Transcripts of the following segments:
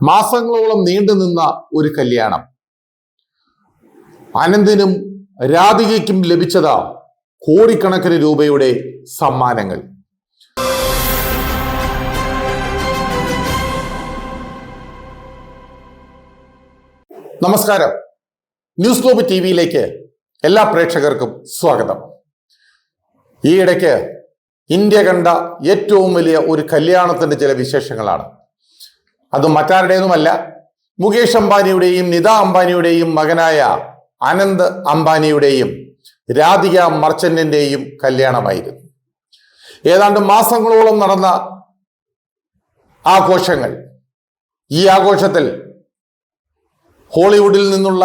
മാസങ്ങളോളം നീണ്ടുനിന്ന ഒരു കല്യാണം. അനന്തിനും രാധികയ്ക്കും ലഭിച്ചത് കോടിക്കണക്കിന് രൂപയുടെ സമ്മാനങ്ങൾ. നമസ്കാരം. ന്യൂസ് ഗ്ലോബ് ടിവിയിലേക്ക് എല്ലാ പ്രേക്ഷകർക്കും സ്വാഗതം. ഈയിടയ്ക്ക് ഇന്ത്യ കണ്ട ഏറ്റവും വലിയ ഒരു കല്യാണത്തിന്റെ ചില വിശേഷങ്ങളാണ്. അത് മറ്റാരുടേതുമല്ല, മുകേഷ് അംബാനിയുടെയും നിത അംബാനിയുടെയും മകനായ അനന്ത് അംബാനിയുടെയും രാധിക മർച്ചന്റിന്റെയും കല്യാണമായിരുന്നു. ഏതാണ്ട് മാസങ്ങളോളം നടന്ന ആഘോഷങ്ങൾ. ഈ ആഘോഷത്തിൽ ഹോളിവുഡിൽ നിന്നുള്ള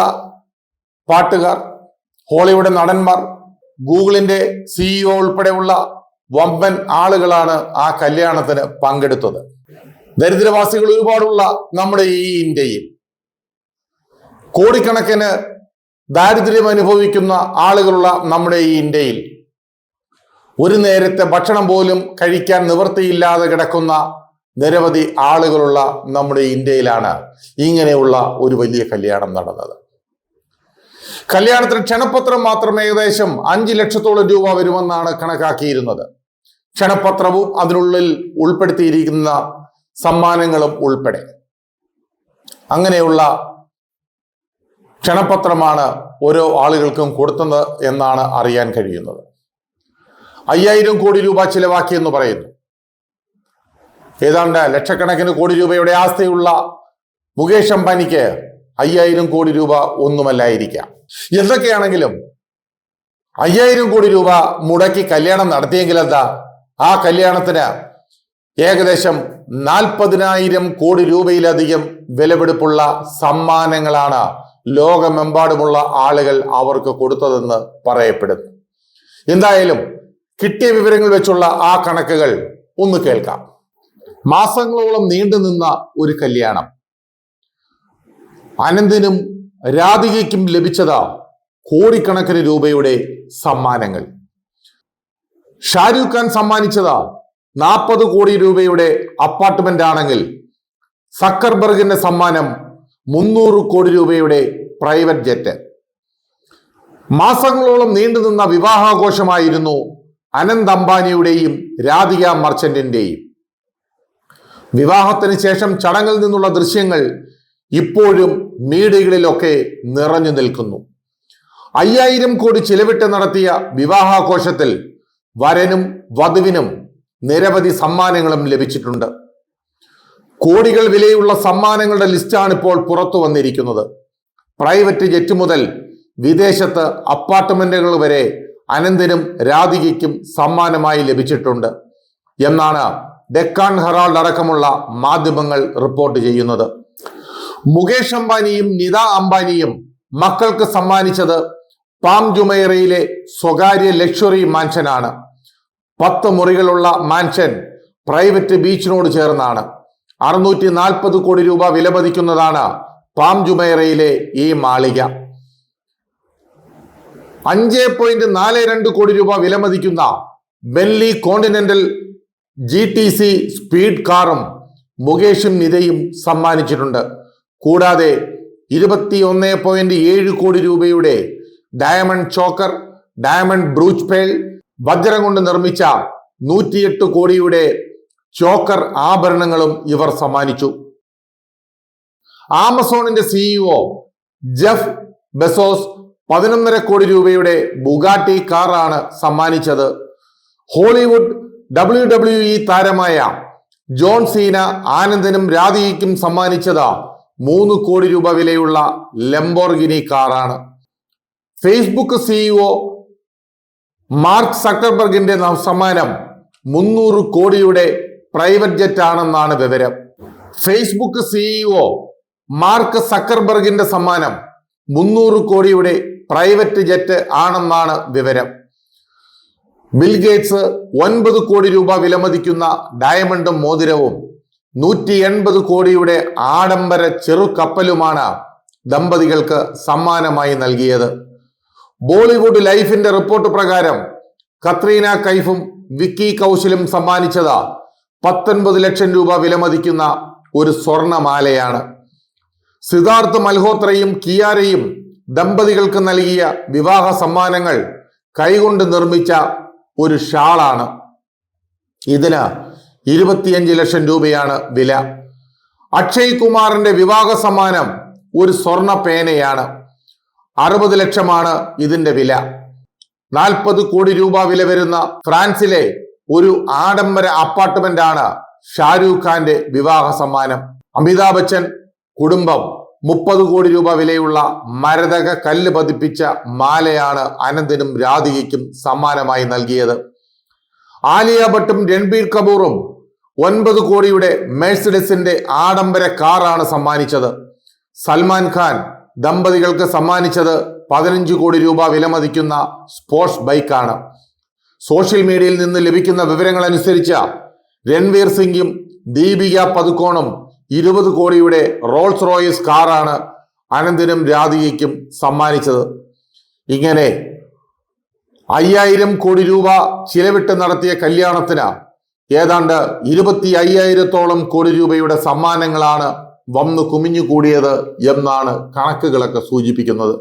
പാട്ടുകാർ, ഹോളിവുഡ് നടന്മാർ, ഗൂഗിളിന്റെ CEO ഉൾപ്പെടെയുള്ള വമ്പൻ ആളുകളാണ് ആ കല്യാണത്തിന് പങ്കെടുത്തത്. ദരിദ്രവാസികൾ ഒരുപാടുള്ള നമ്മുടെ ഈ ഇന്ത്യയിൽ, കോടിക്കണക്കിന് ദാരിദ്ര്യം അനുഭവിക്കുന്ന ആളുകളുള്ള നമ്മുടെ ഈ ഇന്ത്യയിൽ ഒരു നേരത്തെ ഭക്ഷണം പോലും കഴിക്കാൻ നിവൃത്തിയില്ലാതെ കിടക്കുന്ന നിരവധി ആളുകളുള്ള നമ്മുടെ ഇന്ത്യയിലാണ് ഇങ്ങനെയുള്ള ഒരു വലിയ കല്യാണം നടന്നത്. കല്യാണത്തിന് ക്ഷണപത്രം മാത്രം ഏകദേശം 5 ലക്ഷത്തോളം രൂപ വരുമെന്നാണ് കണക്കാക്കിയിരുന്നത്. ക്ഷണപത്രവും അതിനുള്ളിൽ ഉൾപ്പെടുത്തിയിരിക്കുന്ന സമ്മാനങ്ങളും ഉൾപ്പെടെ. അങ്ങനെയുള്ള ക്ഷണപത്രമാണ് ഓരോ ആളുകൾക്കും കൊടുത്തത് എന്നാണ് അറിയാൻ കഴിയുന്നത്. 5000 കോടി രൂപ ചിലവാക്കിയെന്ന് പറയുന്നു. ഏതാണ്ട് ലക്ഷക്കണക്കിന് കോടി രൂപയുടെ ആസ്തിയുള്ള മുകേഷ് അംബാനിക്ക് 5000 കോടി രൂപ ഒന്നുമല്ലായിരിക്കാം. എന്തൊക്കെയാണെങ്കിലും 5000 കോടി രൂപ മുടക്കി കല്യാണം നടത്തിയെങ്കിൽ എന്താ, ആ കല്യാണത്തിന് ഏകദേശം 40,000 കോടി രൂപയിലധികം വിലപിടിപ്പുള്ള സമ്മാനങ്ങളാണ് ലോകമെമ്പാടുമുള്ള ആളുകൾ അവർക്ക് കൊടുത്തതെന്ന് പറയപ്പെടുന്നു. എന്തായാലും കിട്ടിയ വിവരങ്ങൾ വെച്ചുള്ള ആ കണക്കുകൾ ഒന്ന് കേൾക്കാം. മാസങ്ങളോളം നീണ്ടുനിന്ന ഒരു കല്യാണം. അനന്തിനും രാധികയ്ക്കും ലഭിച്ചത് കോടിക്കണക്കിന് രൂപയുടെ സമ്മാനങ്ങൾ. ഷാരൂഖ് ഖാൻ സമ്മാനിച്ചത് 40 കോടി രൂപയുടെ അപ്പാർട്ട്മെന്റ് ആണെങ്കിൽ സക്കർബർഗിന്റെ സമ്മാനം 300 കോടി രൂപയുടെ പ്രൈവറ്റ് ജെറ്റ്. മാസങ്ങളോളം നീണ്ടുനിന്ന വിവാഹാഘോഷമായിരുന്നു അനന്ത് അംബാനിയുടെയും രാധിക മർച്ചന്റിന്റെയും. വിവാഹത്തിന് ശേഷം ചടങ്ങിൽ നിന്നുള്ള ദൃശ്യങ്ങൾ ഇപ്പോഴും മീഡിയകളിലൊക്കെ നിറഞ്ഞു നിൽക്കുന്നു. 5000 കോടി ചിലവിട്ട് നടത്തിയ വിവാഹാഘോഷത്തിൽ വരനും വധുവിനും നിരവധി സമ്മാനങ്ങളും ലഭിച്ചിട്ടുണ്ട്. കോടികൾ വിലയുള്ള സമ്മാനങ്ങളുടെ ലിസ്റ്റാണ് ഇപ്പോൾ പുറത്തു വന്നിരിക്കുന്നത്. പ്രൈവറ്റ് ജെറ്റ് മുതൽ വിദേശത്ത് അപ്പാർട്ട്മെന്റുകൾ വരെ അനന്തിനും രാധികയ്ക്കും സമ്മാനമായി ലഭിച്ചിട്ടുണ്ട് എന്നാണ് ഡെക്കാൻ ഹെറാൾഡ് അടക്കമുള്ള മാധ്യമങ്ങൾ റിപ്പോർട്ട് ചെയ്യുന്നത്. മുകേഷ് അംബാനിയും നിത അംബാനിയും മക്കൾക്ക് സമ്മാനിച്ചത് പാം ജുമൈറയിലെ സ്വകാര്യ ലക്ഷറി മാൻഷനാണ്. 10 മുറികളുള്ള മാൻഷൻ പ്രൈവറ്റ് ബീച്ചിനോട് ചേർന്നാണ്. 640 കോടി രൂപ വിലമതിക്കുന്നതാണ് പാം ജുമൈറയിലെ ഈ മാളിക. 5.42 കോടി രൂപ വിലമതിക്കുന്ന ബെൻലി കോണ്ടിനെന്റൽ GTC സ്പീഡ് കാറും മുകേഷും നിതയും സമ്മാനിച്ചിട്ടുണ്ട്. കൂടാതെ 21.7 കോടി രൂപയുടെ diamond choker, diamond brooch pearl, വജ്രം കൊണ്ട് നിർമ്മിച്ച 108 കോടിയുടെ ചോക്കർ ആഭരണങ്ങളും ഇവർ സമ്മാനിച്ചു. ആമസോണിന്റെ CEO ജെഫ് ബെസോസ് 11.5 കോടി രൂപയുടെ ബുഗാട്ടി കാറാണ് സമ്മാനിച്ചത്. ഹോളിവുഡ് WWE താരമായ ജോൺ സീന ആനന്ദിനും രാധികയ്ക്കും സമ്മാനിച്ചത് 3 കോടി രൂപ വിലയുള്ള ലംബോർഗിനി കാറാണ്. ഫേസ്ബുക്ക് CEO മാർക്ക് സക്കർബർഗിന്റെ സമ്മാനം 300 കോടിയുടെ പ്രൈവറ്റ് ജെറ്റ് ആണെന്നാണ് വിവരം. ഫേസ്ബുക്ക് CEO മാർക്ക് സക്കർബർഗിന്റെ സമ്മാനം 300 കോടിയുടെ പ്രൈവറ്റ് ജെറ്റ് ആണെന്നാണ് വിവരം. ബിൽഗേറ്റ്സ് 9 കോടി രൂപ വിലമതിക്കുന്ന ഡയമണ്ടും മോതിരവും 180 കോടിയുടെ ആഡംബര ചെറുകപ്പലുമാണ് ദമ്പതികൾക്ക് സമ്മാനമായി നൽകിയത്. ബോളിവുഡ് ലൈഫിന്റെ റിപ്പോർട്ട് പ്രകാരം കത്രീന കൈഫും വിക്കി കൗശലും സമ്മാനിച്ചത് 19 ലക്ഷം രൂപ വിലമതിക്കുന്ന ഒരു സ്വർണമാലയാണ്. സിദ്ധാർത്ഥ് മൽഹോത്രയും കിയാരയും ദമ്പതികൾക്ക് നൽകിയ വിവാഹ സമ്മാനങ്ങൾ കൈകൊണ്ട് നിർമ്മിച്ച ഒരു ഷാളാണ്. ഇതിന് 25 ലക്ഷം രൂപയാണ് വില. അക്ഷയ് കുമാറിന്റെ വിവാഹ സമ്മാനം ഒരു സ്വർണ പേനയാണ്. 60 ലക്ഷമാണ് ഇതിന്റെ വില. 40 കോടി രൂപ വില വരുന്ന ഫ്രാൻസിലെ ഒരു ആഡംബര അപ്പാർട്ട്മെന്റ് ആണ് ഷാരൂഖ് ഖാന്റെ വിവാഹ സമ്മാനം. അമിതാഭ് ബച്ചൻ കുടുംബം 30 കോടി രൂപ വിലയുള്ള മരതക കല്ല് പതിപ്പിച്ച മാലയാണ് അനന്തിനും രാധികയ്ക്കും സമ്മാനമായി നൽകിയത്. ആലിയ ഭട്ടും രൺബീർ കപൂറും 9 കോടിയുടെ മെഴ്സിഡസിന്റെ ആഡംബര കാറാണ് സമ്മാനിച്ചത്. സൽമാൻ ഖാൻ ദമ്പതികൾക്ക് സമ്മാനിച്ചത് 15 കോടി രൂപ വിലമതിക്കുന്ന സ്പോർട്സ് ബൈക്കാണ്. സോഷ്യൽ മീഡിയയിൽ നിന്ന് ലഭിക്കുന്ന വിവരങ്ങൾ അനുസരിച്ച് രൺവീർ സിംഗും ദീപിക പദുക്കോണും 20 കോടിയുടെ റോൾസ് റോയ്സ് കാറാണ് അനന്തിനും രാധികയ്ക്കും സമ്മാനിച്ചത്. ഇങ്ങനെ 5000 കോടി രൂപ ചിലവിട്ട് നടത്തിയ കല്യാണത്തിന് ഏതാണ്ട് 25,000-ഓളം കോടി രൂപയുടെ സമ്മാനങ്ങളാണ് വന്നു കുമിഞ്ഞുകൂടിയത് എന്നാണ് കണക്കുകളൊക്കെ സൂചിപ്പിക്കുന്നത്.